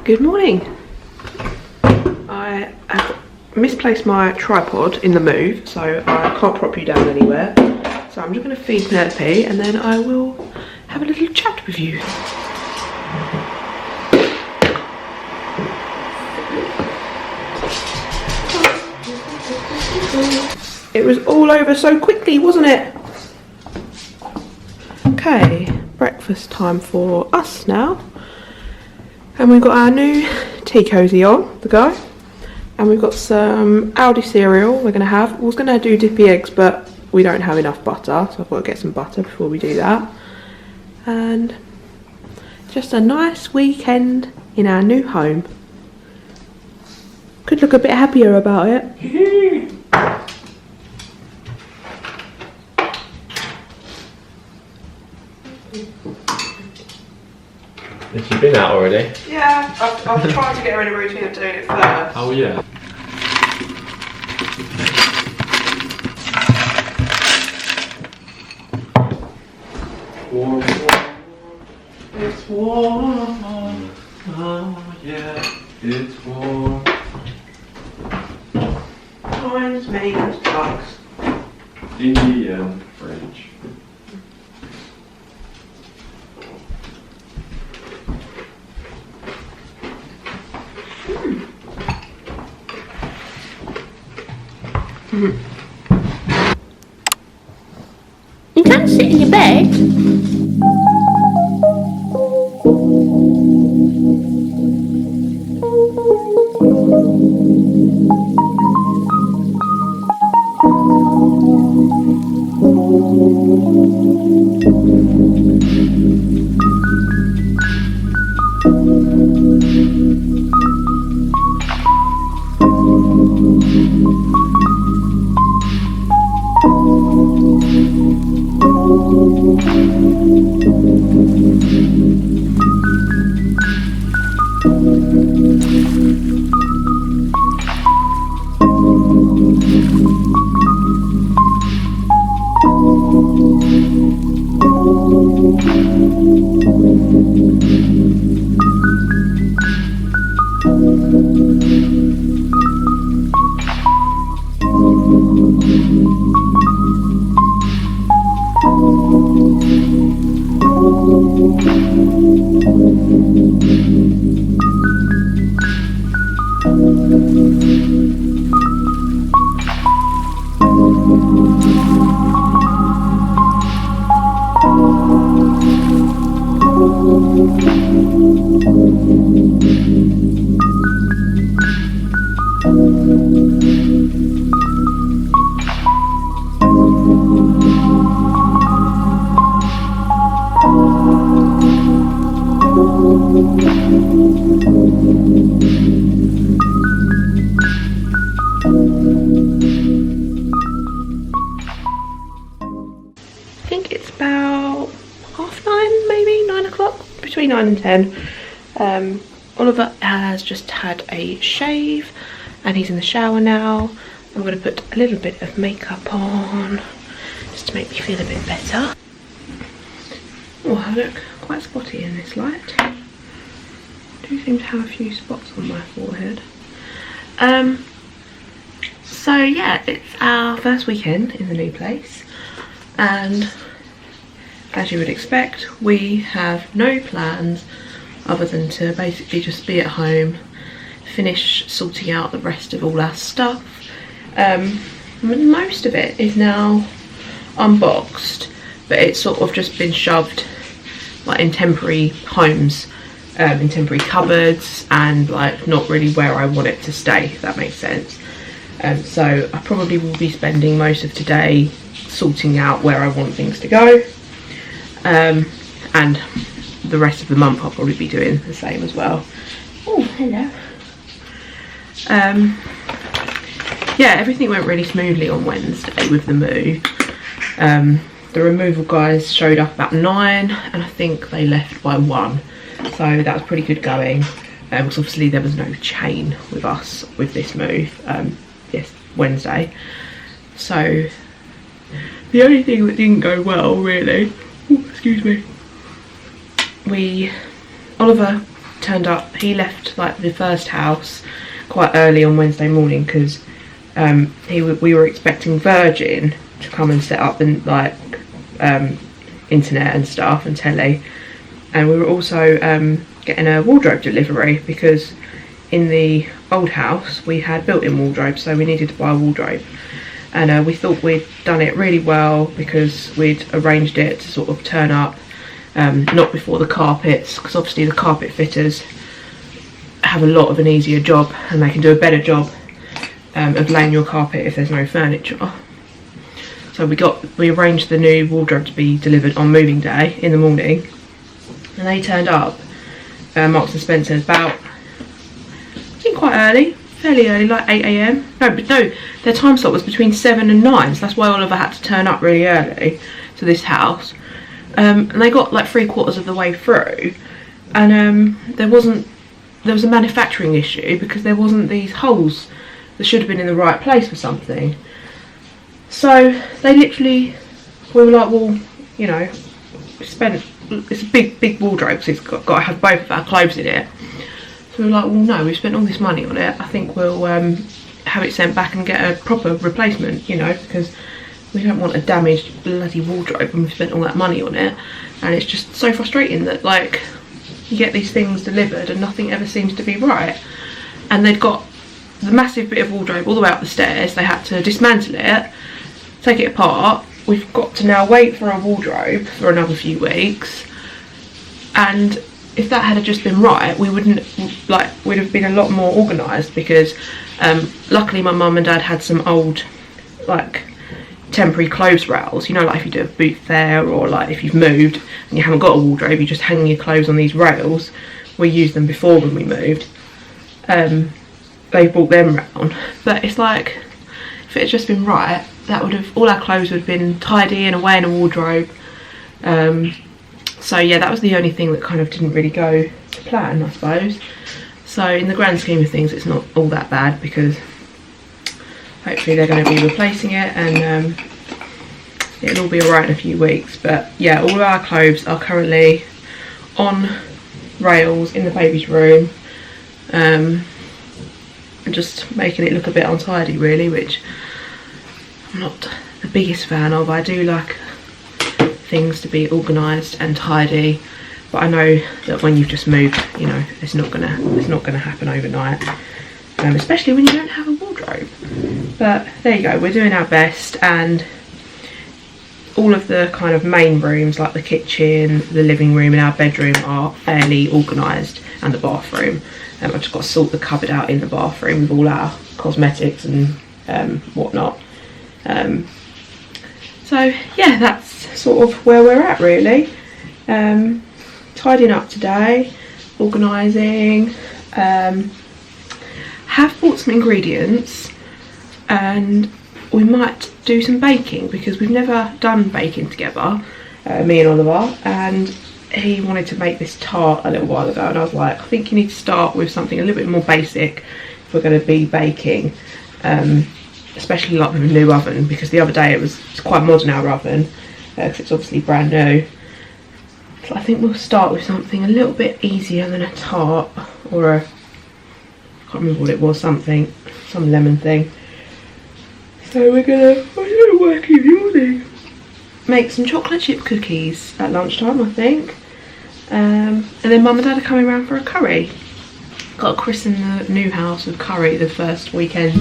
Good morning. I have misplaced my tripod in the move, so I can't prop you down anywhere. So I'm just going to feed Penelope and then I will have a little chat with you. It was all over so quickly, wasn't it? Okay, breakfast time for us now. And we've got our new tea cosy on the go. And we've got some Aldi cereal we're going to have. We was going to do dippy eggs, but we don't have enough butter, so I've got to get some butter before we do that. And just a nice weekend in our new home. Could look a bit happier about it. Has she been out already? Yeah, I've tried to get her in a routine of doing it first. Oh yeah. Warm, warm, it's warm. Oh yeah, it's warm. Times, means, bugs. Indian French. You can't sit in your bed. I think it's about 9:30, maybe 9 o'clock, between 9 and 10. Oliver has just had a shave and he's in the shower now. I'm going to put a little bit of makeup on just to make me feel a bit better. Oh, I look quite spotty in this light. I do seem to have a few spots on my forehead. So yeah, it's our first weekend in the new place, and as you would expect, we have no plans other than to basically just be at home, finish sorting out the rest of all our stuff. Most of it is now unboxed, but it's sort of just been shoved like in temporary homes, in temporary cupboards, and like not really where I want it to stay, if that makes sense. So I probably will be spending most of today sorting out where I want things to go, and the rest of the month I'll probably be doing the same as well. Oh, hello. Yeah, everything went really smoothly on Wednesday with the move. The removal guys showed up about 9 and I think they left by 1, so that was pretty good going, because obviously there was no chain with us with this move. Yes, Wednesday. So the only thing that didn't go well really, excuse me, Oliver turned up. He left like the first house quite early on Wednesday morning because we were expecting Virgin to come and set up and like internet and stuff and telly, and we were also getting a wardrobe delivery because in the old house we had built-in wardrobes, so we needed to buy a wardrobe. And we thought we'd done it really well because we'd arranged it to sort of turn up not before the carpets, because obviously the carpet fitters have a lot of an easier job and they can do a better job of laying your carpet if there's no furniture. So we arranged the new wardrobe to be delivered on moving day in the morning, and they turned up Marks and Spencer's about, I think quite early, fairly early, like 8 AM. No, their time slot was between 7 and 9, so that's why Oliver had to turn up really early to this house. And they got like 3/4 of the way through, and there was a manufacturing issue because there wasn't these holes that should have been in the right place for something. So they literally, we were like, well, you know, it's a big wardrobe, so it's got to have both of our clothes in it. So we were like, well, no, we've spent all this money on it. I think we'll have it sent back and get a proper replacement, you know, because we don't want a damaged bloody wardrobe when we've spent all that money on it. And it's just so frustrating that, like, you get these things delivered and nothing ever seems to be right. And they've got the massive bit of wardrobe all the way up the stairs. They had to dismantle it, take it apart. We've got to now wait for our wardrobe for another few weeks. And if that had just been right, we would have been a lot more organised, because luckily my mum and dad had some old like temporary clothes rails, you know, like if you do a boot fair, or like if you've moved and you haven't got a wardrobe, you just hang your clothes on these rails. We used them before when we moved. They brought them round, but it's like, if it had just been right, that would have, all our clothes would have been tidy and away in a wardrobe. So yeah, that was the only thing that kind of didn't really go to plan, I suppose. So in the grand scheme of things, it's not all that bad, because hopefully they're going to be replacing it, and it'll all be alright in a few weeks. But yeah, all of our clothes are currently on rails in the baby's room, and just making it look a bit untidy really, which I'm not the biggest fan of. I do like things to be organised and tidy, but I know that when you've just moved, you know, it's not gonna happen overnight, especially when you don't have a wardrobe. But there you go, we're doing our best, and all of the kind of main rooms, like the kitchen, the living room and our bedroom, are fairly organised, and the bathroom. I've just got to sort the cupboard out in the bathroom with all our cosmetics and whatnot. So yeah, that's sort of where we're at really. Tidying up today, organising, have bought some ingredients, and we might do some baking, because we've never done baking together, me and Oliver, and he wanted to make this tart a little while ago, and I was like, I think you need to start with something a little bit more basic if we're going to be baking, especially like with a new oven, because the other day it's quite modern, our oven, because it's obviously brand new. So I think we'll start with something a little bit easier than a tart, or I can't remember what it was, some lemon thing. So we're gonna work in the morning, make some chocolate chip cookies at lunchtime, I think. And then Mum and Dad are coming around for a curry. Got to christen the new house with curry the first weekend.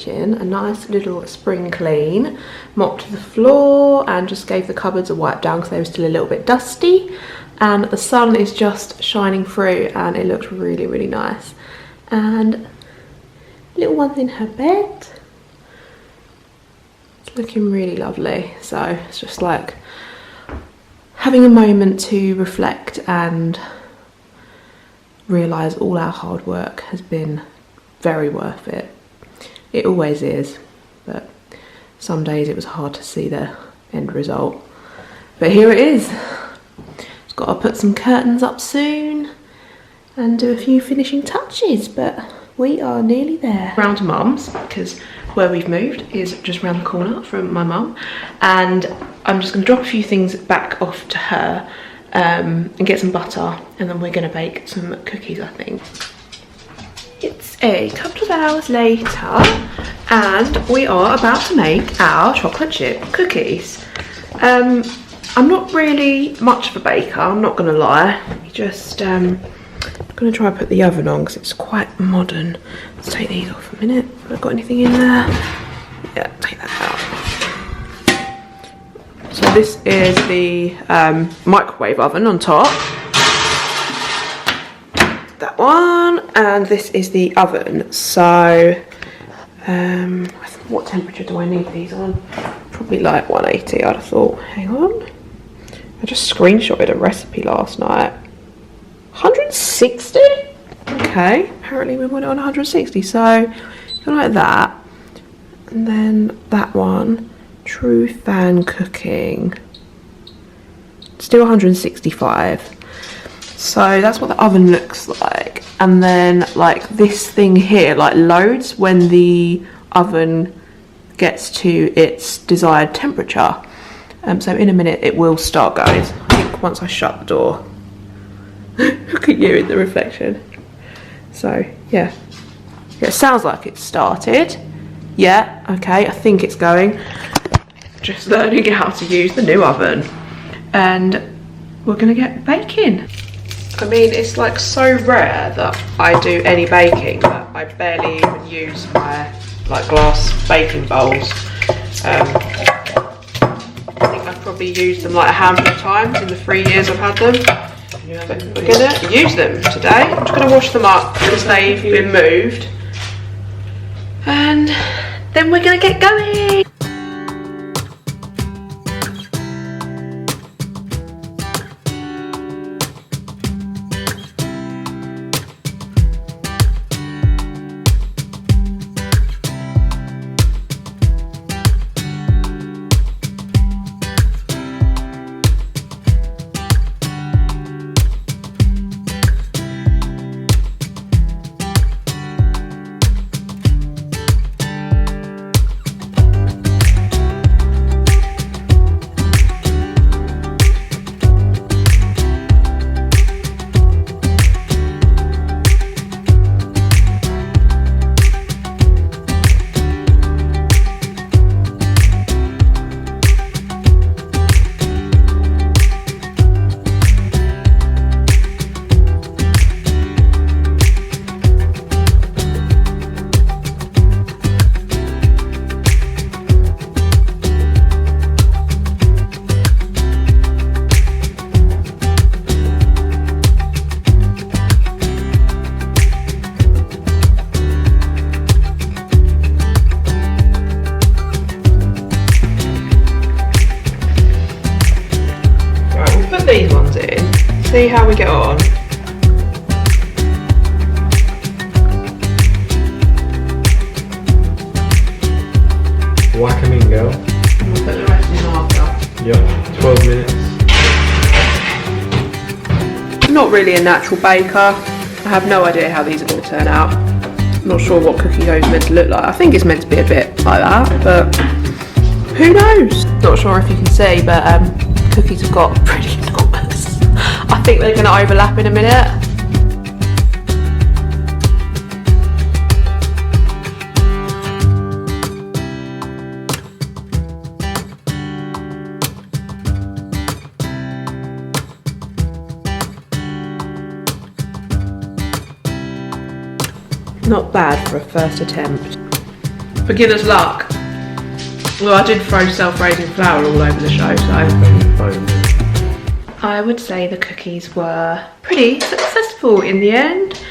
kitchen, a nice little spring clean, mopped the floor and just gave the cupboards a wipe down because they were still a little bit dusty, and the sun is just shining through and it looks really, really nice. And little one's in her bed. It's looking really lovely. So it's just like having a moment to reflect and realise all our hard work has been very worth it. It always is, but some days it was hard to see the end result. But here it is. Just got to put some curtains up soon and do a few finishing touches, but we are nearly there. Round to Mum's, because where we've moved is just round the corner from my mum, and I'm just going to drop a few things back off to her and get some butter, and then we're going to bake some cookies, I think. It's a couple of hours later and we are about to make our chocolate chip cookies. I'm not really much of a baker, I'm not going to lie. Just I'm going to try and put the oven on because it's quite modern. Let's take these off a minute. Have I got anything in there? Yeah, take that out. So this is the microwave oven on top. That one, and this is the oven. So what temperature do I need these on? Probably like 180, I'd have thought. Hang on, I just screenshotted a recipe last night. 160? Okay, apparently we want it on 160, so go like that. And then that one, True Fan Cooking, still 165. So that's what the oven looks like. And then like this thing here like loads when the oven gets to its desired temperature. So in a minute it will start, guys. I think once I shut the door. Look at you in the reflection. So yeah, it sounds like it's started. Yeah, okay, I think it's going. Just learning how to use the new oven, and we're gonna get baking. I mean, it's like so rare that I do any baking that I barely even use my like glass baking bowls. I think I've probably used them like a handful of times in the 3 years I've had them. But we're gonna use them today. I'm just gonna wash them up because they've been moved. And then we're gonna get going. These ones in, see how we get on. Whack 'em in, girl. And we'll put the rest in after. Yep, 12 minutes. I'm not really a natural baker. I have no idea how these are going to turn out. I'm not sure what cookie dough is meant to look like. I think it's meant to be a bit like that, but who knows? Not sure if you can see, but cookies have got pretty enormous. I think they're going to overlap in a minute. Not bad for a first attempt. Beginner's luck. Well, I did throw self-raising flour all over the show, so I would say the cookies were pretty successful in the end.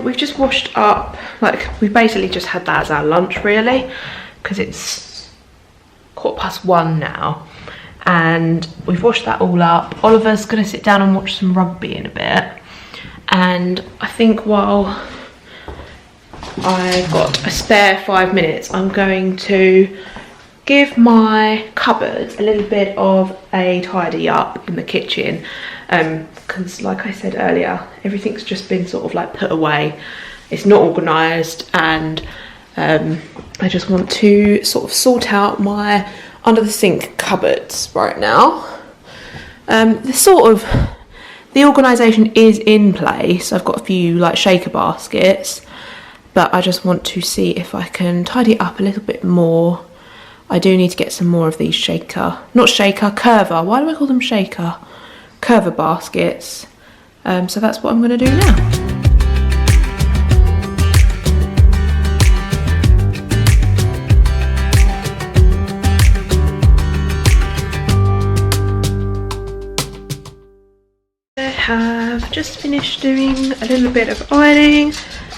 We've just washed up, like we basically just had that as our lunch really, because it's 1:15 now, and we've washed that all up. Oliver's gonna sit down and watch some rugby in a bit, and I think while I've got a spare 5 minutes, I'm going to give my cupboards a little bit of a tidy up in the kitchen, because like I said earlier, everything's just been sort of like put away. It's not organised, and I just want to sort of sort out my under the sink cupboards right now. The organisation is in place. I've got a few like shaker baskets, but I just want to see if I can tidy it up a little bit more. I do need to get some more of these curver. Why do I call them shaker? Curver baskets. So that's what I'm going to do now. I have just finished doing a little bit of ironing,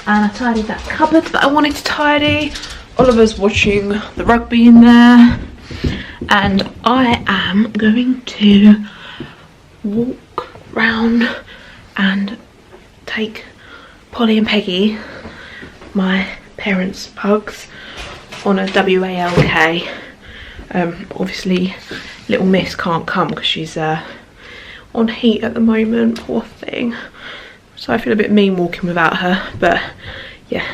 and I tidied that cupboard that I wanted to tidy. Oliver's watching the rugby in there, and I am going to walk round and take Polly and Peggy, my parents' pugs, on a WALK. Obviously little Miss can't come because she's on heat at the moment, poor thing, so I feel a bit mean walking without her, but yeah,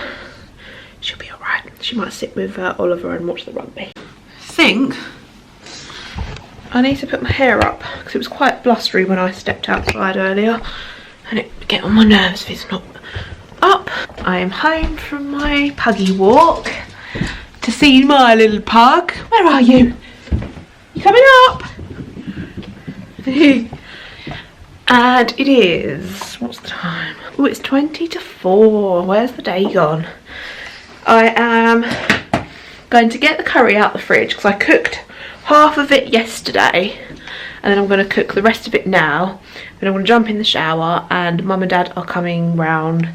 she'll be alright. She might sit with Oliver and watch the rugby. I think I need to put my hair up because it was quite blustery when I stepped outside earlier, and it would get on my nerves if it's not up. I am home from my puggy walk to see my little pug. Where are you? You coming up? And it is, what's the time? Oh, it's 20 to 4. Where's the day gone? I am going to get the curry out the fridge because I cooked half of it yesterday, and then I'm going to cook the rest of it now. Then I'm going to jump in the shower, and Mum and Dad are coming round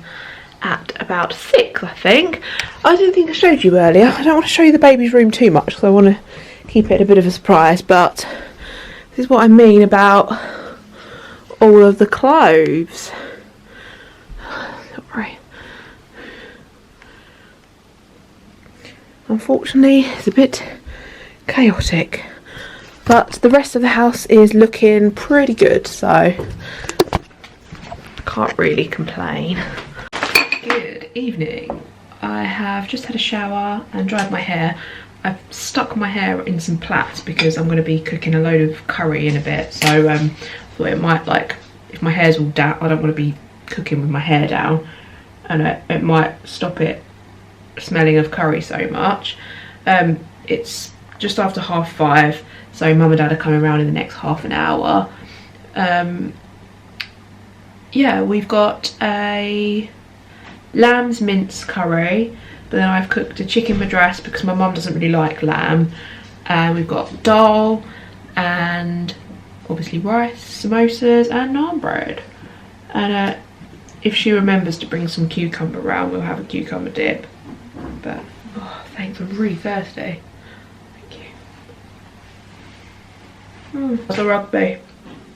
at about 6, I think. I don't think I showed you earlier. I don't want to show you the baby's room too much because I want to keep it a bit of a surprise, but this is what I mean about all of the clothes. Sorry. Unfortunately, it's a bit chaotic, but the rest of the house is looking pretty good, so can't really complain. Good evening. I have just had a shower and dried my hair. I've stuck my hair in some plaits because I'm going to be cooking a load of curry in a bit, so I thought it might, like, if my hair's all down, I don't want to be cooking with my hair down, and it might stop it smelling of curry so much. It's just after 5:30, so Mum and Dad are coming around in the next half an hour. Yeah, we've got a lamb's mince curry, but then I've cooked a chicken madras because my mum doesn't really like lamb, and we've got dal and obviously rice, samosas and naan bread, and if she remembers to bring some cucumber around, we'll have a cucumber dip. But oh, thanks, I'm really thirsty. Thank you. That's a rugby.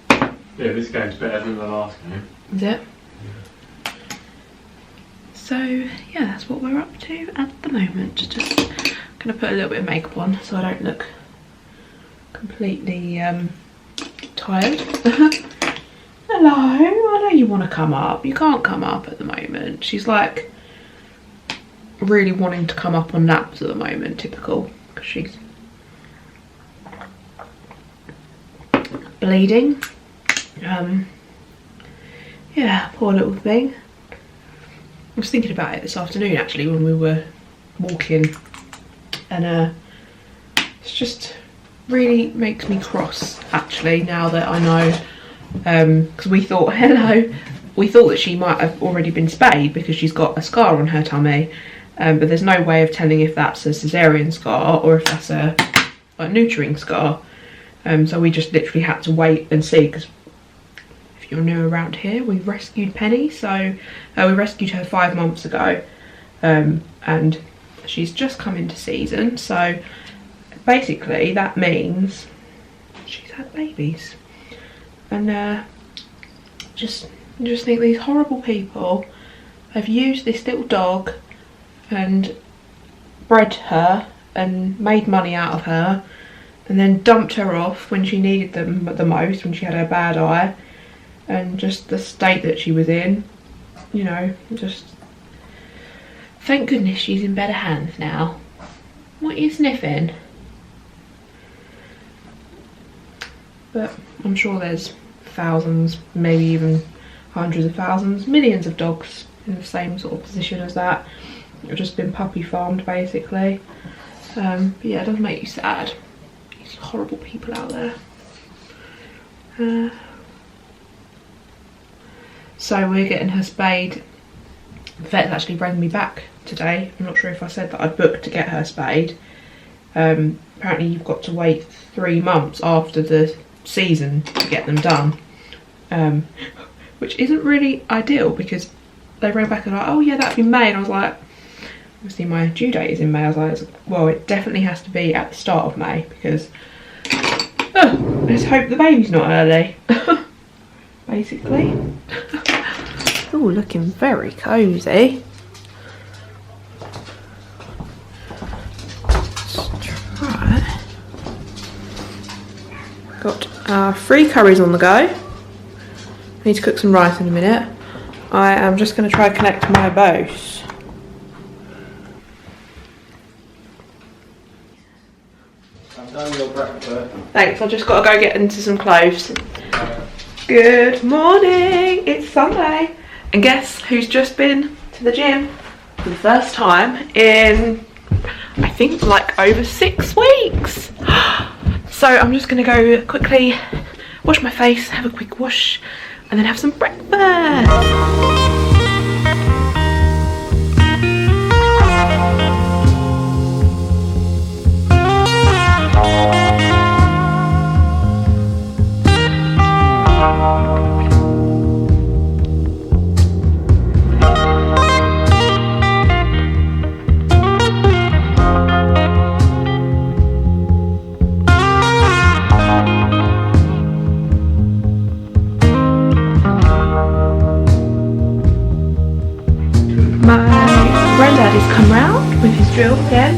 Yeah, this game's better than the last game. Is it? So yeah, that's what we're up to at the moment. Just gonna put a little bit of makeup on so I don't look completely tired. Hello, I know you want to come up. You can't come up at the moment. She's like really wanting to come up on naps at the moment, typical, because she's bleeding. Yeah, poor little thing. I was thinking about it this afternoon actually when we were walking, and it's just really makes me cross actually now that I know, because we thought that she might have already been spayed because she's got a scar on her tummy, but there's no way of telling if that's a cesarean scar or if that's a neutering scar. So we just literally had to wait and see, because if you're new around here, we rescued Penny. So we rescued her 5 months ago, and she's just come into season. So basically that means she's had babies, and just think these horrible people have used this little dog and bred her and made money out of her, and then dumped her off when she needed them the most, when she had her bad eye, and just the state that she was in, you know, just thank goodness she's in better hands now. What are you sniffing? But I'm sure there's thousands, maybe even hundreds of thousands, millions of dogs in the same sort of position as that. They've just been puppy farmed basically. But yeah, it does make you sad. These horrible people out there. So we're getting her spayed. The vet actually rang me back today. I'm not sure if I said that I'd booked to get her spayed. Apparently you've got to wait 3 months after the season to get them done, which isn't really ideal, because they rang back and were like, oh yeah, that'd be May, and I was like, obviously my due date is in May. I was like, well, it definitely has to be at the start of May, because let's hope the baby's not early. Basically. Oh, looking very cosy. Right. Got our 3 curries on the go. I need to cook some rice in a minute. I am just going to try connect my Bose. I've done your breakfast. Thanks, I've just got to go get into some clothes. Good morning, it's Sunday. And guess who's just been to the gym for the first time in, I think, like over 6 weeks. So I'm just going to go quickly wash my face, have a quick wash, and then have some breakfast. Come round with his drill again,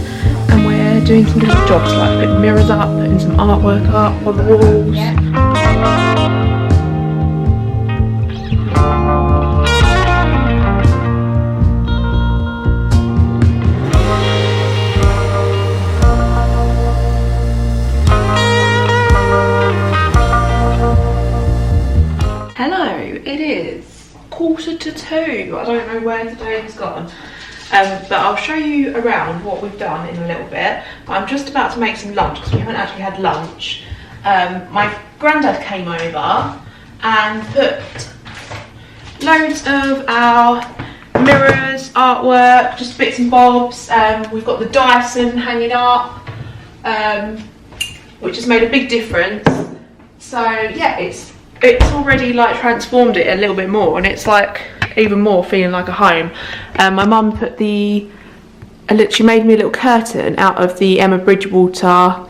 and we're doing some little jobs like putting mirrors up, putting some artwork up on the walls. Hello, it is 1:45. I don't know where the day has gone. But I'll show you around what we've done in a little bit. I'm just about to make some lunch because we haven't actually had lunch. My granddad came over and put loads of our mirrors, artwork, just bits and bobs. We've got the Dyson hanging up, which has made a big difference. So yeah, it's already like transformed it a little bit more, and it's like even more feeling like a home. My mum put she made me a little curtain out of the Emma Bridgewater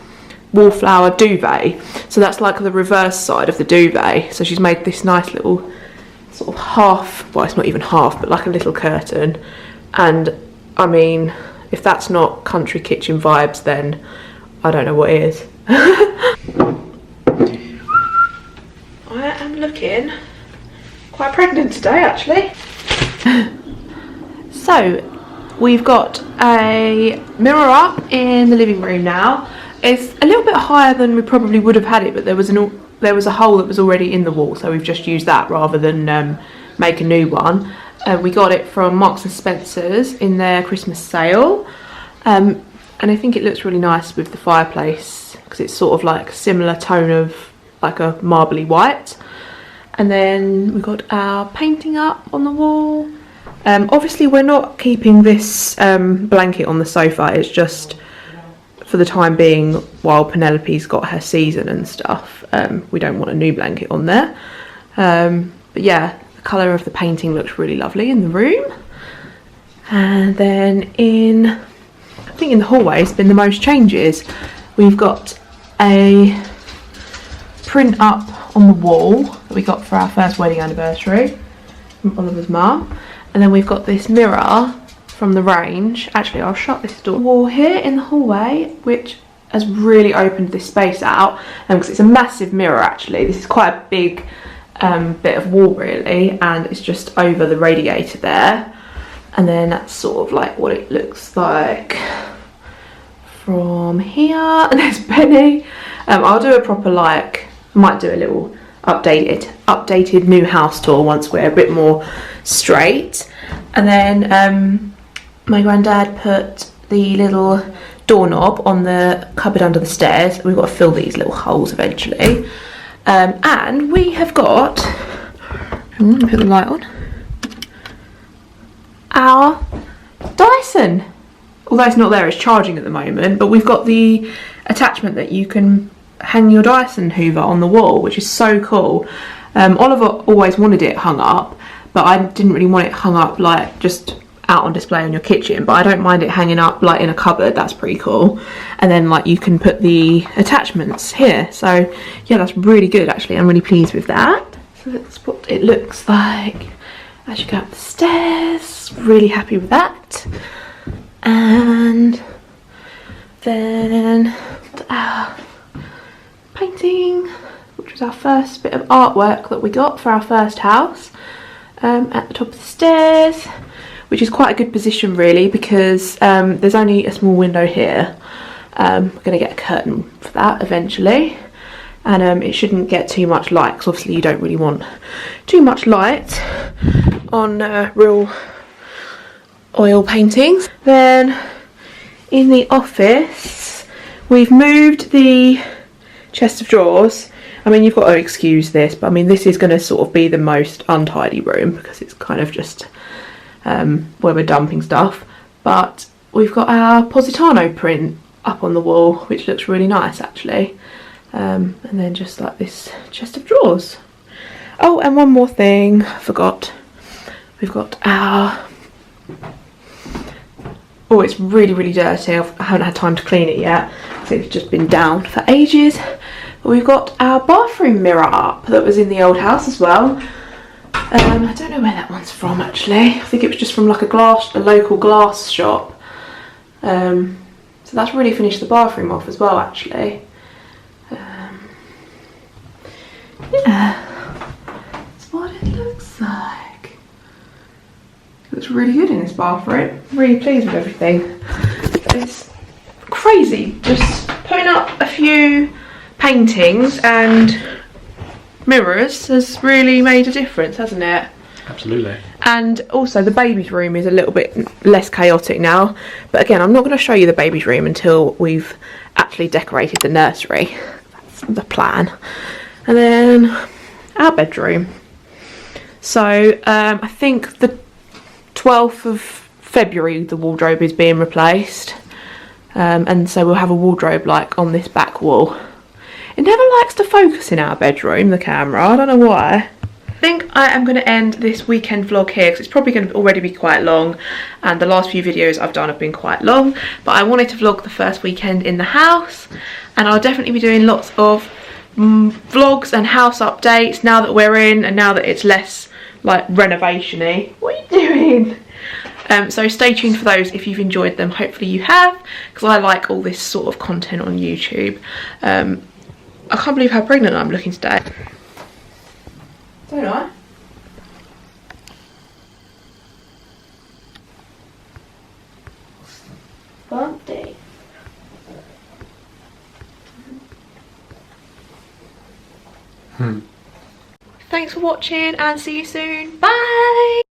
wallflower duvet. So that's like the reverse side of the duvet. So she's made this nice little sort of half, well, it's not even half, but like a little curtain. And I mean, if that's not country kitchen vibes, then I don't know what is. I am looking quite pregnant today, actually. So we've got a mirror up in the living room now. It's a little bit higher than we probably would have had it, but there was a hole that was already in the wall, so we've just used that rather than make a new one. We got it from Marks and Spencer's in their Christmas sale, and I think it looks really nice with the fireplace because it's sort of like a similar tone of like a marbly white. And then we've got our painting up on the wall. Obviously we're not keeping this blanket on the sofa, it's just for the time being while Penelope's got her season and stuff. We don't want a new blanket on there. But yeah, the colour of the painting looks really lovely in the room. And then I think in the hallway has been the most changes. We've got a print up on the wall that we got for our first wedding anniversary from Oliver's mum. And then we've got this mirror from the range. Actually, I'll shut this door. Wall here in the hallway, which has really opened this space out, because it's a massive mirror actually. This is quite a big bit of wall really, and it's just over the radiator there. And then that's sort of like what it looks like from here. And there's Benny. I'll do a proper might do a little updated new house tour once we're a bit more straight. And then my granddad put the little doorknob on the cupboard under the stairs. We've got to fill these little holes eventually. And we have got, let me put the light on, our Dyson. Although it's not there, it's charging at the moment, but we've got the attachment that you can hang your Dyson Hoover on the wall, which is so cool. Oliver always wanted it hung up, but I didn't really want it hung up like just out on display in your kitchen, but I don't mind it hanging up like in a cupboard. That's pretty cool. And then like you can put the attachments here, so yeah, that's really good actually. I'm really pleased with that. So that's what it looks like as you go up the stairs. Really happy with that. And then our painting, which was our first bit of artwork that we got for our first house, at the top of the stairs, which is quite a good position really, because there's only a small window here. We're going to get a curtain for that eventually, and it shouldn't get too much light, because obviously you don't really want too much light on real oil paintings. Then in the office we've moved the chest of drawers. I mean, you've got to excuse this, but I mean this is going to sort of be the most untidy room because it's kind of just where we're dumping stuff. But we've got our Positano print up on the wall, which looks really nice actually. And then just like this chest of drawers. Oh, and one more thing I forgot. We've got our, oh, it's really dirty. I haven't had time to clean it yet because it's just been down for ages. But we've got our bathroom mirror up that was in the old house as well. I don't know where that one's from actually. I think it was just from like a local glass shop. So that's really finished the bathroom off as well actually. Yeah, that's what it looks like. It looks really good in this bathroom. Really pleased with everything. It's crazy just putting up a few paintings and mirrors has really made a difference, hasn't it? Absolutely. And also the baby's room is a little bit less chaotic now, but again, I'm not going to show you the baby's room until we've actually decorated the nursery. That's the plan. And then our bedroom. So I think the 12th of February the wardrobe is being replaced, and so we'll have a wardrobe like on this back wall. It never likes to focus in our bedroom, the camera, I don't know why. I think I am going to end this weekend vlog here because it's probably going to already be quite long, and the last few videos I've done have been quite long, but I wanted to vlog the first weekend in the house, and I'll definitely be doing lots of vlogs and house updates now that we're in and now that it's less like renovation-y. What are you doing? So stay tuned for those if you've enjoyed them. Hopefully you have, because I like all this sort of content on YouTube. I can't believe how pregnant I'm looking today. Don't I? Bump day. Thanks for watching and see you soon. Bye!